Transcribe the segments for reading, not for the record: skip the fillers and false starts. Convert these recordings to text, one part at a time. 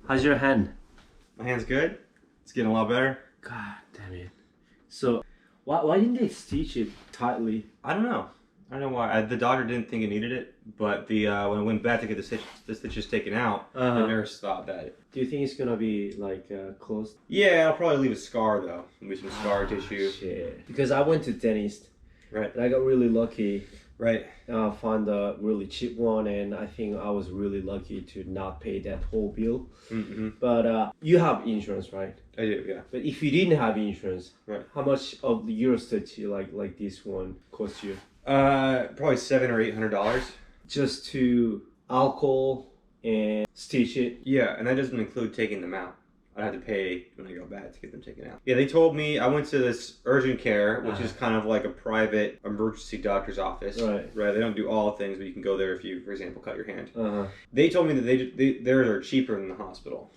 How's your hand? My hand's good. It's getting a lot better. God damn it. So, why didn't they stitch it tightly? I don't know. I don't know why. The doctor didn't think it needed it, but when I went back to get the stitches taken out, the nurse thought that. Do you think it's gonna be like closed? Yeah, I'll probably leave a scar though. Maybe some scar tissue. Shit. Because I went to dentist. Right. And I got really lucky. Right. Found a really cheap one, and I think I was really lucky to not pay that whole bill. Mm-hmm. But you have insurance, right? I do, yeah. But if you didn't have insurance, right, how much of your stitch like this one cost you? Probably $700 or $800. Just to alcohol and stitch it. Yeah, and that doesn't include taking them out. I have to pay when I go back to get them taken out. Yeah, they told me I went to this urgent care, which is kind of like a private emergency doctor's office. Right. Right. They don't do all things, but you can go there if you, for example, cut your hand. They told me that theirs are cheaper than the hospital.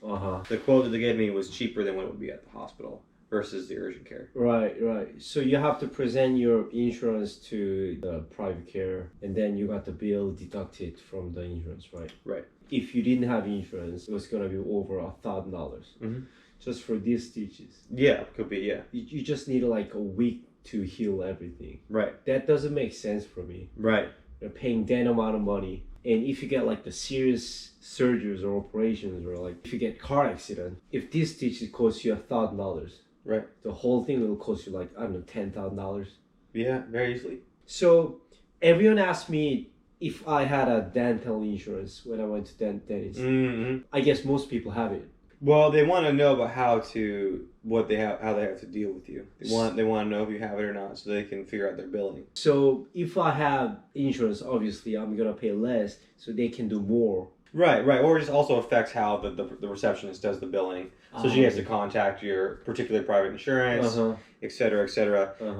The quote that they gave me was cheaper than what it would be at the hospital versus the urgent care. Right. So you have to present your insurance to the private care, and then you got the bill deducted from the insurance, right? Right. If you didn't have insurance, it was gonna be over $1,000 just for these stitches. Yeah, could be. Yeah. You just need like a week to heal everything. Right. That doesn't make sense for me. Right. You're paying that amount of money, and if you get like the serious surgeries or operations, or like if you get car accident, if these stitches cost you $1,000, right, the whole thing will cost you like, I don't know, $10,000. Yeah, very easily. So everyone asked me if I had a dental insurance when I went to dentist. I guess most people have it. Well, they want to know about how they have to deal with you. They want to know if you have it or not, so they can figure out their billing. So if I have insurance, obviously I'm gonna pay less, so they can do more. Right. Or it just also affects how the receptionist does the billing. So she has to contact your particular private insurance, et cetera,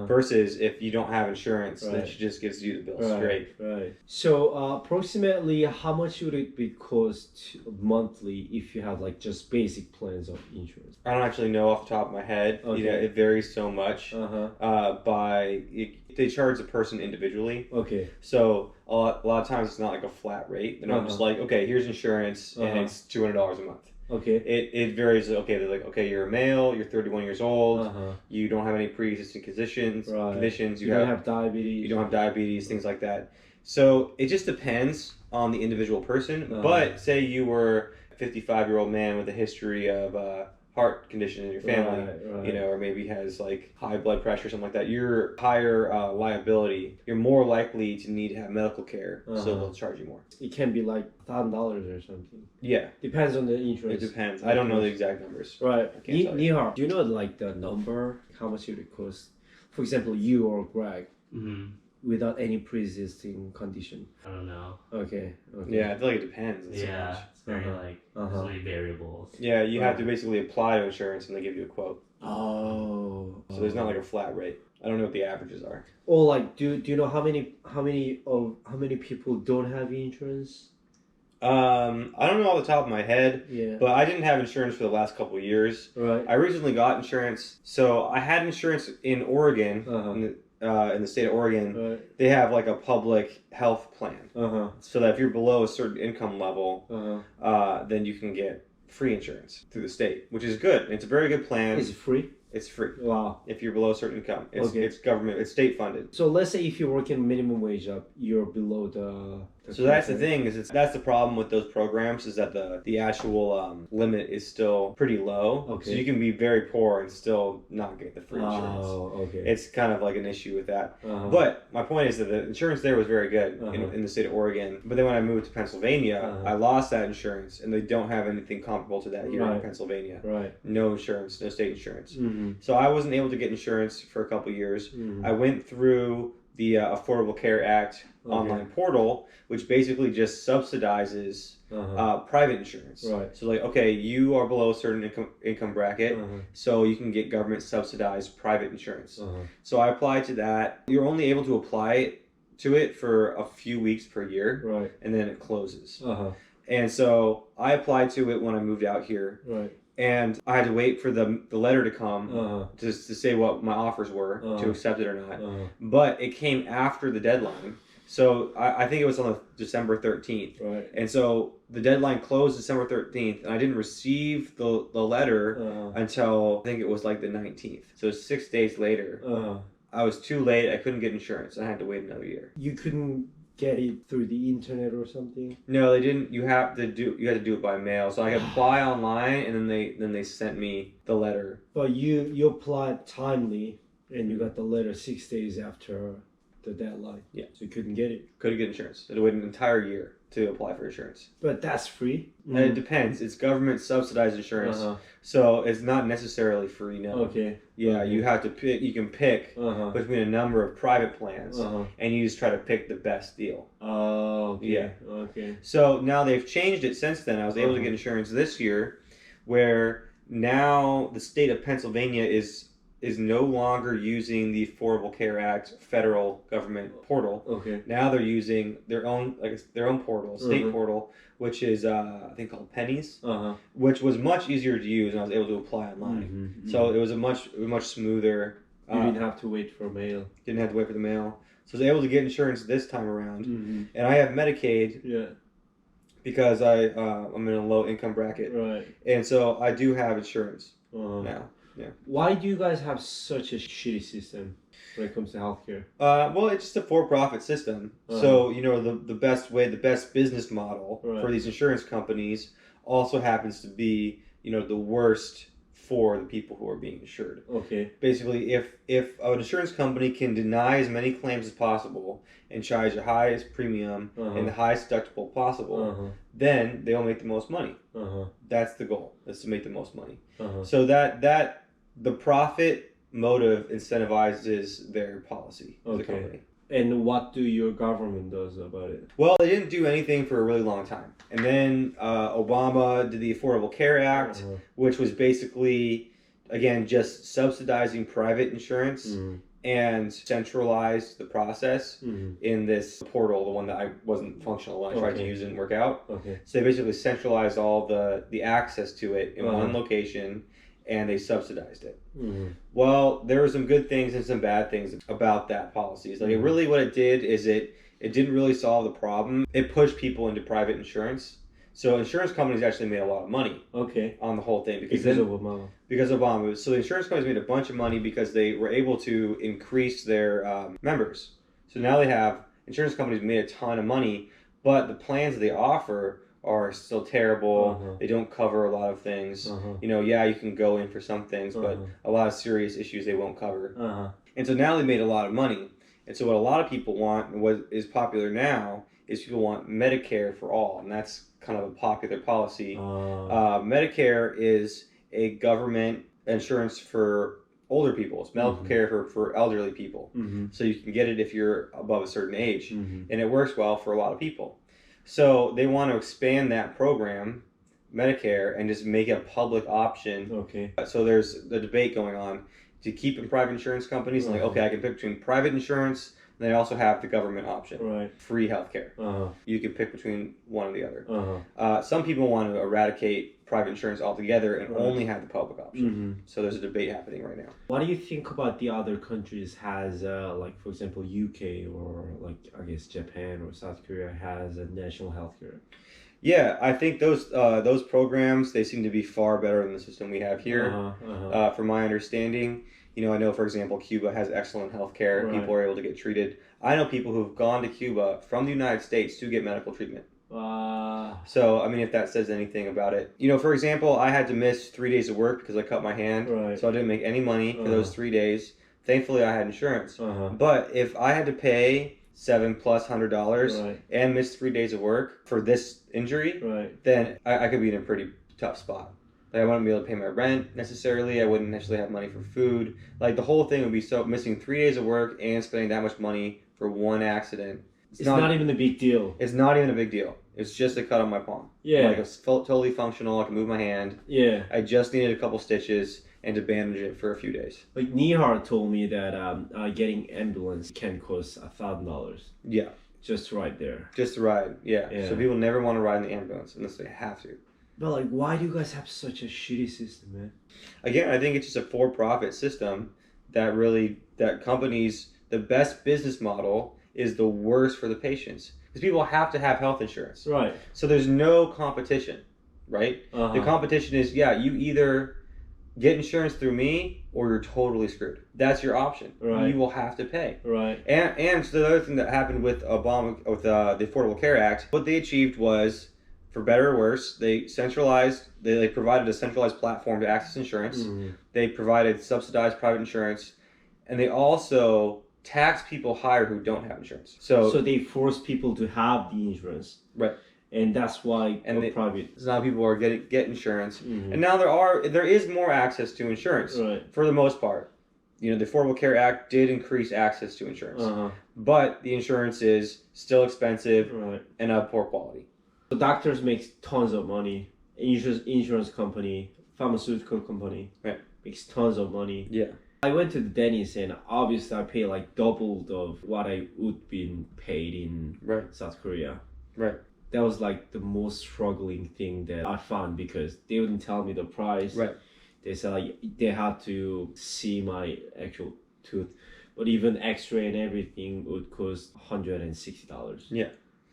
versus if you don't have insurance, then she just gives you the bill straight. Right. So approximately how much would it be cost monthly if you have like just basic plans of insurance? I don't actually know off the top of my head. Okay. You know, it varies so much. They charge the person individually. Okay. So a lot of times it's not like a flat rate. They're not just like, okay, here's insurance and it's $200 a month. Okay. It varies. Okay, they're like, okay, you're a male, you're 31 years old, you don't have any pre-existing conditions. You don't have diabetes. You don't have diabetes, things like that. So it just depends on the individual person. But say you were a 55-year-old man with a history of heart condition in your family, you know, or maybe has like high blood pressure or something like that, you're higher liability. You're more likely to need to have medical care, so they'll charge you more. It can be like $1,000 or something. Yeah. Depends on the insurance. It depends. I don't know the exact numbers. Right. I can't tell you. Nihar, do you know like the number? How much it would cost? For example, you or Greg, without any pre-existing condition. I don't know. Okay. Yeah, I feel like it depends. Yeah, it's very there's many variables. Yeah, you have to basically apply to insurance and they give you a quote. Oh. So there's not like a flat rate. I don't know what the averages are. Or like, do you know how many people don't have insurance? I don't know off the top of my head. Yeah. But I didn't have insurance for the last couple of years. Right. I recently got insurance. So I had insurance in Oregon. In the state of Oregon, they have like a public health plan. So that if you're below a certain income level, then you can get free insurance through the state, which is good. It's a very good plan. Is it free? It's free. Wow. If you're below a certain income. It's government, it's state funded. So let's say if you're working minimum wage up, you're below the so that's the thing, that's the problem with those programs, is that the actual limit is still pretty low. Okay. So you can be very poor and still not get the free insurance. Oh, okay. It's kind of like an issue with that. But my point is that the insurance there was very good in the state of Oregon. But then when I moved to Pennsylvania, I lost that insurance, and they don't have anything comparable to that here in Pennsylvania. Right. No insurance, no state insurance. So I wasn't able to get insurance for a couple years. I went through the Affordable Care Act online portal, which basically just subsidizes private insurance. Right. So like, okay, you are below a certain income bracket, so you can get government subsidized private insurance. So I applied to that. You're only able to apply to it for a few weeks per year, right, and then it closes. And so I applied to it when I moved out here. Right. And I had to wait for the letter to come to say what my offers were, to accept it or not. But it came after the deadline. So I think it was on December 13th. Right. And so the deadline closed December 13th, and I didn't receive the letter until I think it was like the 19th. So 6 days later, I was too late. I couldn't get insurance. I had to wait another year. You couldn't get it through the internet or something? No, they didn't. You had to do it by mail. So I could apply online, and then they sent me the letter. But you applied timely, and you got the letter 6 days after the deadline. Yeah. So you couldn't get it. Couldn't get insurance. I had to wait an entire year to apply for insurance. But that's free? And it depends. It's government subsidized insurance. So it's not necessarily free, no. Okay. Yeah, you have to pick. You can pick between a number of private plans, and you just try to pick the best deal. Oh, okay. Yeah. Okay. So now they've changed it since then. I was able to get insurance this year, where now the state of Pennsylvania is no longer using the Affordable Care Act federal government portal. Okay. Now they're using their own portal, state portal, which is I think called Pennies, which was much easier to use, and I was able to apply online. So it was a much smoother. You didn't have to wait for mail. Didn't have to wait for the mail. So I was able to get insurance this time around, and I have Medicaid. Yeah. Because I'm in a low income bracket. Right. And so I do have insurance now. Yeah. Why do you guys have such a shitty system when it comes to healthcare? Well, it's just a for-profit system. So, the best business model for these insurance companies also happens to be, the worst for the people who are being insured. Okay. Basically, if an insurance company can deny as many claims as possible and charge the highest premium and the highest deductible possible, then they'll make the most money. That's the goal, is to make the most money. So that the profit motive incentivizes their policy as a company. And what do your government does about it? Well, they didn't do anything for a really long time. And then Obama did the Affordable Care Act, which was basically, again, just subsidizing private insurance and centralized the process in this portal, the one that I wasn't functional when I tried to use it didn't work out. So they basically centralized all the access to it in one location, and they subsidized it. Well, there were some good things and some bad things about that policy. It's like really what it did is it didn't really solve the problem. It pushed people into private insurance. So insurance companies actually made a lot of money on the whole thing. Because of Obama. Because of Obama. So the insurance companies made a bunch of money because they were able to increase their members. So now insurance companies made a ton of money, but the plans that they offer are still terrible. They don't cover a lot of things. You can go in for some things, but a lot of serious issues they won't cover. And so now they made a lot of money. And so what a lot of people want, and what is popular now, is people want Medicare for all, and that's kind of a popular policy. Medicare is a government insurance for older people. It's medical care for elderly people. So you can get it if you're above a certain age, and it works well for a lot of people. So they want to expand that program, Medicare, and just make it a public option. So there's the debate going on to keep in private insurance companies. And I can pick between private insurance, and they also have the government option, free healthcare. You can pick between one or the other. Some people want to eradicate private insurance altogether and only have the public option. So there's a debate happening right now. What do you think about the other countries has, for example, UK or I guess Japan or South Korea has a national healthcare? Yeah, I think those programs, they seem to be far better than the system we have here. From my understanding, I know, for example, Cuba has excellent healthcare. People are able to get treated. I know people who've gone to Cuba from the United States to get medical treatment. So, if that says anything about it. For example, I had to miss 3 days of work because I cut my hand. So I didn't make any money for those 3 days. Thankfully, I had insurance. But if I had to pay $700+ and miss 3 days of work for this injury, then I could be in a pretty tough spot. I wouldn't be able to pay my rent necessarily. I wouldn't necessarily have money for food. The whole thing would be missing 3 days of work and spending that much money for one accident. It's not even a big deal. It's not even a big deal. It's just a cut on my palm. It's totally functional. I can move my hand. I just needed a couple stitches and to bandage it for a few days. Nihar told me that getting ambulance can cost $1,000. Yeah. Just right there. Just to ride. Yeah. So people never want to ride in the ambulance unless they have to. But why do you guys have such a shitty system, man? Again, I think it's just a for-profit system that companies, the best business model is the worst for the patients because people have to have health insurance. Right. So there's no competition, right? The competition is, you either get insurance through me or you're totally screwed. That's your option. Right. You will have to pay. Right. And so the other thing that happened with Obama, with the Affordable Care Act, what they achieved was, for better or worse, they provided a centralized platform to access insurance. Mm-hmm. They provided subsidized private insurance, and they also tax people higher who don't have insurance. So they force people to have the insurance. Right. And that's why private. So now people are get insurance, Mm-hmm. and now there is more access to insurance. Right. For the most part. The Affordable Care Act did increase access to insurance, but the insurance is still expensive and of poor quality. The doctors make tons of money. Insurance company, pharmaceutical company makes tons of money. Yeah. I went to the dentist and obviously I pay like double of what I would been paid in South Korea. Right. That was like the most struggling thing that I found because they wouldn't tell me the price. Right. They said like they had to see my actual tooth, but even X-ray and everything would cost $160. Yeah.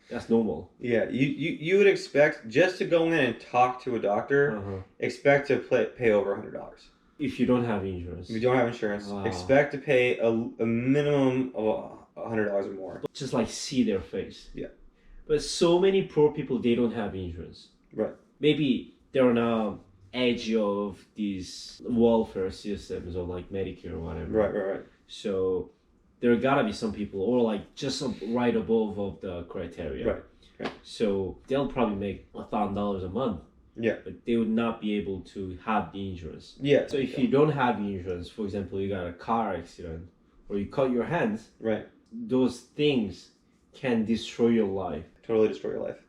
That's normal. Yeah, you would expect just to go in and talk to a doctor, expect to pay over $100. If you don't have insurance. If you don't have insurance, expect to pay a minimum of $100 or more. Just like see their face. Yeah. But so many poor people, they don't have insurance. Right. Maybe they're on the edge of these welfare systems or like Medicare or whatever. Right. So there gotta be some people, or like just right above of the criteria. Right. So they'll probably make $1,000 a month. Yeah. But they would not be able to have the insurance. Yeah. So if you don't have the insurance, for example, you got a car accident or you cut your hands, those things can destroy your life. Totally destroy your life.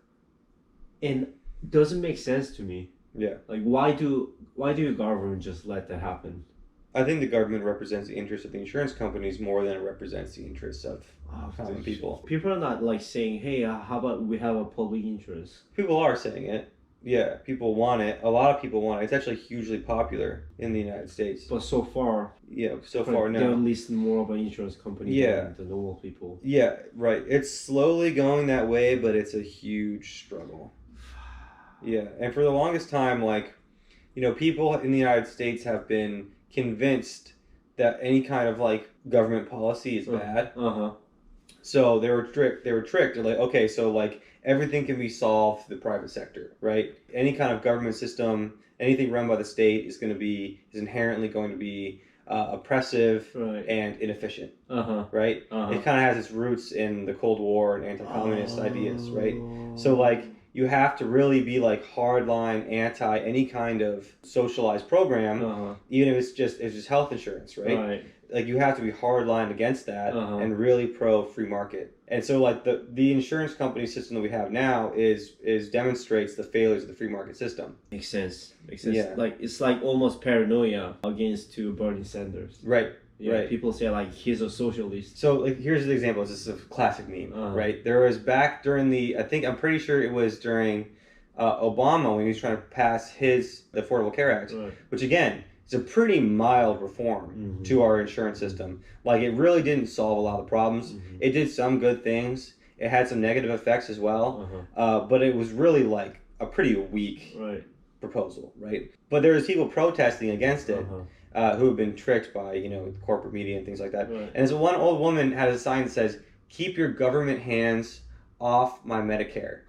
And doesn't make sense to me. Yeah. Like why do your government just let that happen? I think the government represents the interests of the insurance companies more than it represents the interests of common people. People are not like saying, hey, how about we have a public insurance? People are saying it. Yeah, people want it. A lot of people want it. It's actually hugely popular in the United States. But so far, no. They're listing more of an insurance company than the normal people. Yeah, right. It's slowly going that way, but it's a huge struggle. Yeah, and for the longest time, people in the United States have been convinced that any kind of government policy is bad. So they were tricked. They're like, okay, so everything can be solved through the private sector, right? Any kind of government system, anything run by the state is inherently going to be oppressive and inefficient, right? It kind of has its roots in the Cold War and anti-communist ideas, right? So you have to really be hardline anti any kind of socialized program, even if it's just health insurance, right? You have to be hardline against that and really pro free market. And so the insurance company system that we have now is demonstrates the failures of the free market system. Makes sense. Yeah. It's almost paranoia against Bernie Sanders. Right. Yeah, right. People say he's a socialist. So here's the example. This is a classic meme, right? There was back during I'm pretty sure it was during Obama when he was trying to pass the Affordable Care Act, which again is a pretty mild reform to our insurance system. It really didn't solve a lot of the problems. It did some good things. It had some negative effects as well, but it was really a pretty weak proposal, right? But there was people protesting against it. Who have been tricked by corporate media and things like that. And this one old woman had a sign that says, "Keep your government hands off my Medicare."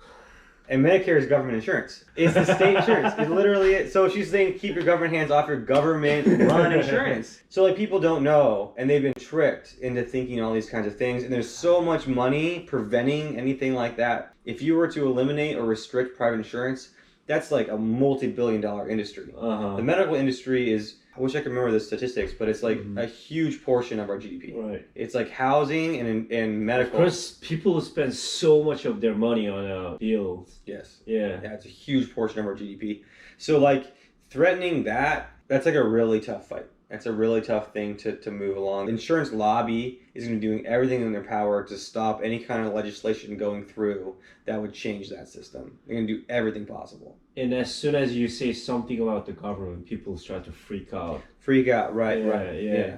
And Medicare is government insurance. It's the state insurance. It literally is. So she's saying, keep your government hands off your government-run insurance. So people don't know, and they've been tricked into thinking all these kinds of things. And there's so much money preventing anything like that. If you were to eliminate or restrict private insurance, that's a multi-billion-dollar industry. The medical industry is, I wish I could remember the statistics, but it's a huge portion of our GDP. Right. It's housing and medical. Of course, people spend so much of their money on bills. Yes. Yeah. Yeah, it's a huge portion of our GDP. So threatening that's a really tough fight. That's a really tough thing to move along. The insurance lobby is going to be doing everything in their power to stop any kind of legislation going through that would change that system. They're going to do everything possible. And as soon as you say something about the government, people start to freak out. Freak out, right. Yeah.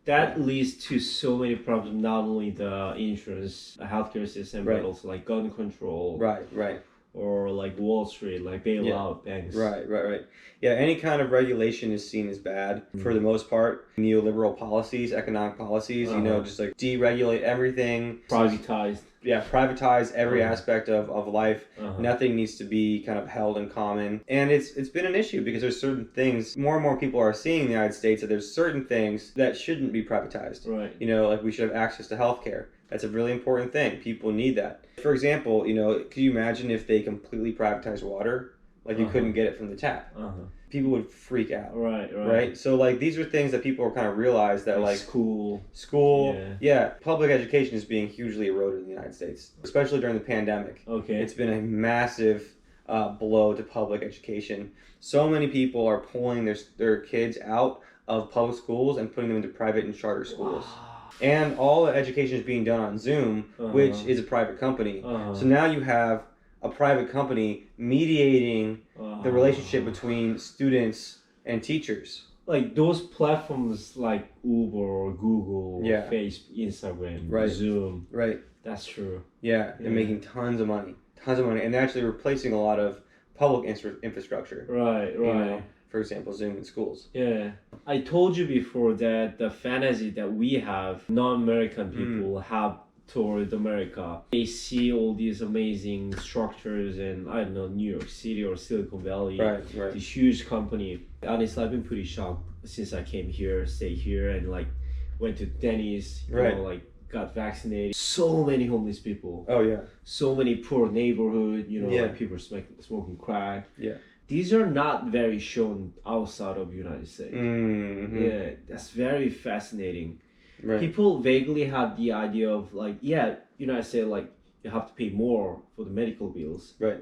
That leads to so many problems, not only the insurance, healthcare system, Right. but also like gun control. Right. Or like Wall Street, like bailout banks. Right. Yeah, any kind of regulation is seen as bad for the most part. Neoliberal policies, economic policies, just like deregulate everything. Privatized. Yeah, privatize every aspect of life. Nothing needs to be kind of held in common. And it's been an issue because there's certain things, more and more people are seeing in the United States that there's certain things that shouldn't be privatized. Right. Like we should have access to healthcare. That's a really important thing. People need that. For example, could you imagine if they completely privatized water? Like you couldn't get it from the tap. People would freak out. Right. So like these are things that people are kind of realize that like school. Yeah. Public education is being hugely eroded in the United States, especially during the pandemic. Okay. It's been a massive blow to public education. So many people are pulling their kids out of public schools and putting them into private and charter schools. Wow. And all the education is being done on Zoom, which is a private company. So now you have a private company mediating the relationship between students and teachers. Like those platforms like Uber or Google or Facebook, Instagram, Zoom. Right. That's true. Yeah, they're making tons of money. And they're actually replacing a lot of public infrastructure. Right. For example, Zoom in schools. Yeah. I told you before that the fantasy that we have, non-American people have toward America. They see all these amazing structures in, I don't know, New York City or Silicon Valley. Right. This huge company. Honestly, I've been pretty shocked since I came here, stayed here, and like went to Denny's, like got vaccinated. So many homeless people. Oh, yeah. So many poor neighborhood, like people smoking crack. Yeah. These are not very shown outside of United States. Yeah, that's very fascinating. Right. People vaguely had the idea of like, United States, like you have to pay more for the medical bills. Right.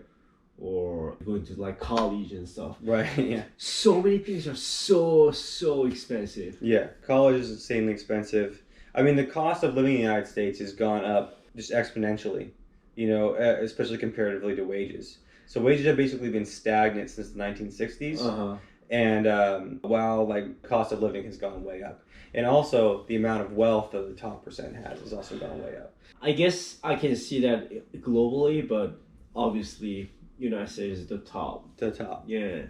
Or going to like college and stuff. Right, yeah. So many things are so expensive. Yeah, college is insanely expensive. I mean, the cost of living in the United States has gone up just exponentially, especially comparatively to wages. So wages have basically been stagnant since the 1960s. And while like cost of living has gone way up. And also the amount of wealth that the top percent has also gone way up. I guess I can see that globally, but obviously United States is the top. The top. Yeah.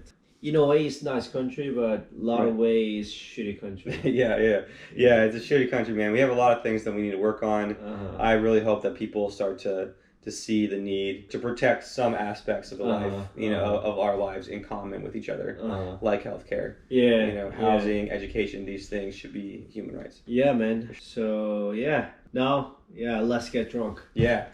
In a way, it's a nice country, but a lot of ways, shitty country. Yeah, it's a shitty country, man. We have a lot of things that we need to work on. I really hope that people start to see the need to protect some aspects of the life, of our lives in common with each other, like healthcare. Yeah. Housing, education, these things should be human rights. Yeah, man. So, now, let's get drunk. Yeah.